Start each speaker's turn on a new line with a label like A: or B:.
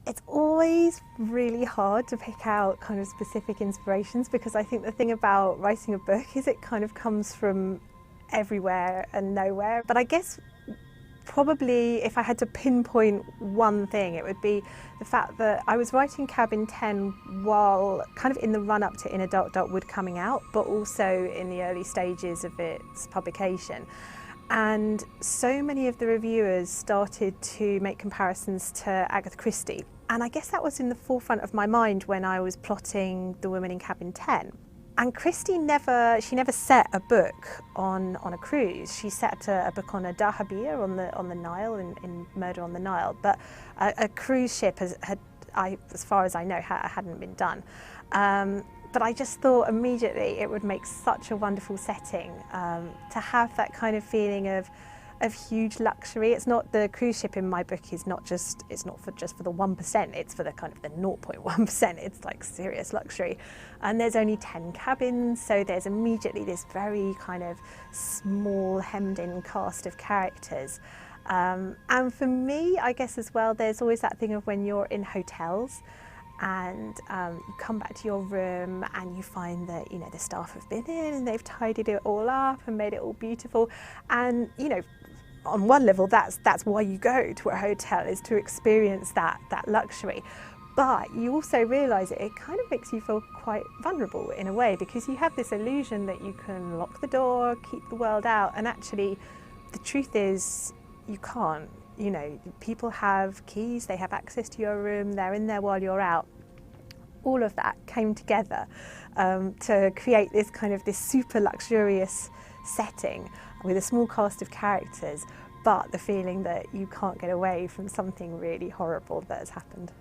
A: It's always really hard to pick out kind of specific inspirations, because I think the thing about writing a book is it kind of comes from everywhere and nowhere. But I guess probably if I had to pinpoint one thing, it would be the fact that I was writing Cabin 10 while kind of in the run-up to In a Dark, Dark Wood coming out, but also in the early stages of its publication. And so many of the reviewers started to make comparisons to Agatha Christie. And I guess that was in the forefront of my mind when I was plotting The Woman in Cabin 10. And Christie never set a book on a cruise. She set a book on a dahabeeyah on the Nile, in Murder on the Nile. But a cruise ship had, as far as I know, hadn't been done. But I just thought immediately it would make such a wonderful setting to have that kind of feeling of huge luxury. It's not, the cruise ship in my book is not just, it's not just for the 1%, it's for the kind of the 0.1%. It's like serious luxury. And there's only 10 cabins, so there's immediately this very kind of small hemmed in cast of characters. And for me, I guess as well, there's always that thing of when you're in hotels and you come back to your room and you find that, you know, the staff have been in and they've tidied it all up and made it all beautiful. And, you know, on one level, that's why you go to a hotel, is to experience that luxury. But you also realise it kind of makes you feel quite vulnerable in a way, because you have this illusion that you can lock the door, keep the world out, and actually the truth is you can't. You know, people have keys, they have access to your room, they're in there while you're out. All of that came together to create this kind of this super luxurious setting with a small cast of characters, but the feeling that you can't get away from something really horrible that has happened.